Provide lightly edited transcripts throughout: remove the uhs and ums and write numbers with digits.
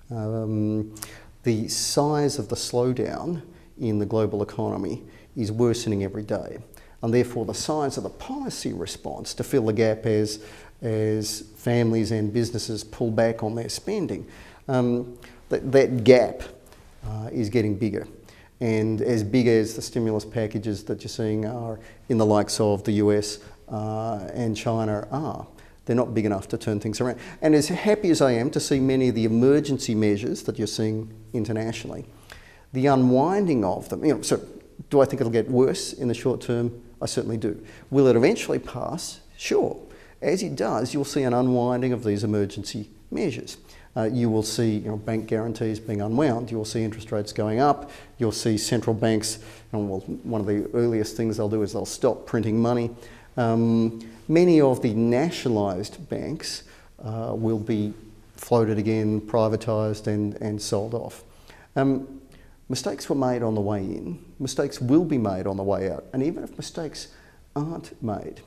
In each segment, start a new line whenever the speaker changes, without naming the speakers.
The size of the slowdown in the global economy is worsening every day, and therefore the size of the policy response to fill the gap as families and businesses pull back on their spending, that gap is getting bigger. And as big as the stimulus packages that you're seeing are in the likes of the US and China are, they're not big enough to turn things around. And as happy as I am to see many of the emergency measures that you're seeing internationally, the unwinding of them, so do I think it'll get worse in the short term? I certainly do. Will it eventually pass? Sure. As it does, you'll see an unwinding of these emergency measures. You will see bank guarantees being unwound. You will see interest rates going up. You'll see central banks, one of the earliest things they'll do is they'll stop printing money. Many of the nationalised banks will be floated again, privatised and sold off. Mistakes were made on the way in. Mistakes will be made on the way out. And even if mistakes aren't made,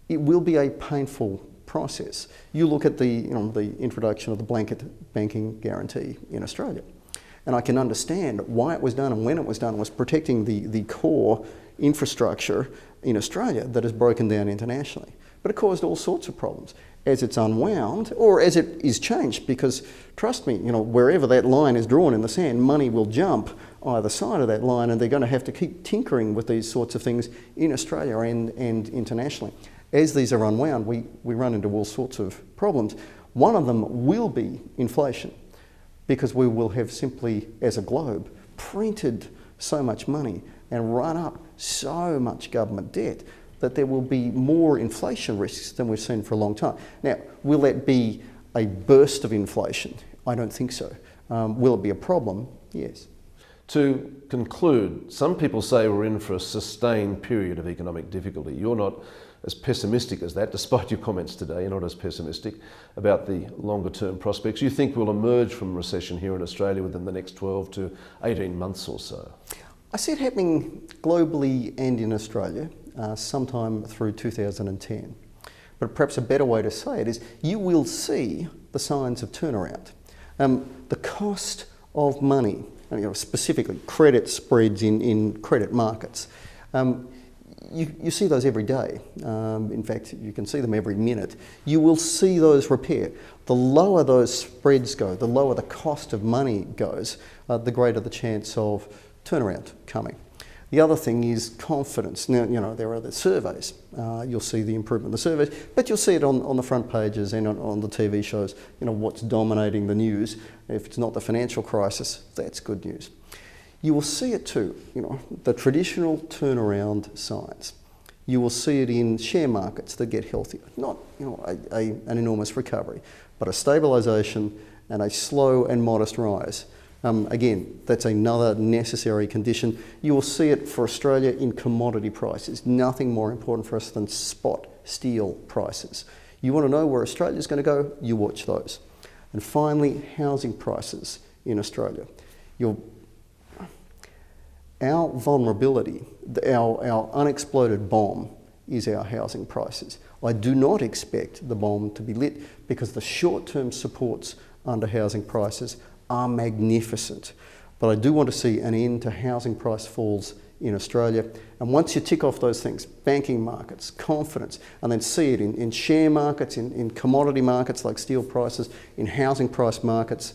it will be a painful process. You look at the introduction of the blanket banking guarantee in Australia, and I can understand why it was done and when it was done. It was protecting the core infrastructure in Australia that is broken down internationally. But it caused all sorts of problems as it's unwound or as it is changed, because trust me, wherever that line is drawn in the sand, money will jump either side of that line, and they're going to have to keep tinkering with these sorts of things in Australia and internationally. As these are unwound, we run into all sorts of problems. One of them will be inflation, because we will have simply, as a globe, printed so much money and run up so much government debt that there will be more inflation risks than we've seen for a long time. Now, will that be a burst of inflation? I don't think so. Will it be a problem? Yes.
To conclude, some people say we're in for a sustained period of economic difficulty. You're not as pessimistic as that, despite your comments today. You're not as pessimistic about the longer term prospects. You think we'll emerge from recession here in Australia within the next 12 to 18 months or so?
I see it happening globally and in Australia sometime through 2010. But perhaps a better way to say it is you will see the signs of turnaround. The cost of money, specifically credit spreads in credit markets, you see those every day. In fact, you can see them every minute. You will see those repair. The lower those spreads go, the lower the cost of money goes, the greater the chance of turnaround coming. The other thing is confidence. Now, there are the surveys. You'll see the improvement in the surveys, but you'll see it on the front pages and on the TV shows, what's dominating the news. If it's not the financial crisis, that's good news. You will see it too, the traditional turnaround signs. You will see it in share markets that get healthier. Not, an enormous recovery, but a stabilisation and a slow and modest rise. Again, that's another necessary condition. You will see it for Australia in commodity prices. Nothing more important for us than spot steel prices. You want to know where Australia's going to go? You watch those. And finally, housing prices in Australia. Our vulnerability, our unexploded bomb is our housing prices. I do not expect the bomb to be lit because the short-term supports under housing prices are magnificent. But I do want to see an end to housing price falls in Australia. And once you tick off those things, banking markets, confidence, and then see it in share markets, in commodity markets like steel prices, in housing price markets,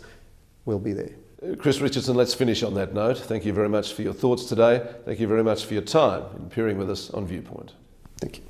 we'll be there.
Chris Richardson, let's finish on that note. Thank you very much for your thoughts today. Thank you very much for your time in appearing with us on Viewpoint.
Thank you.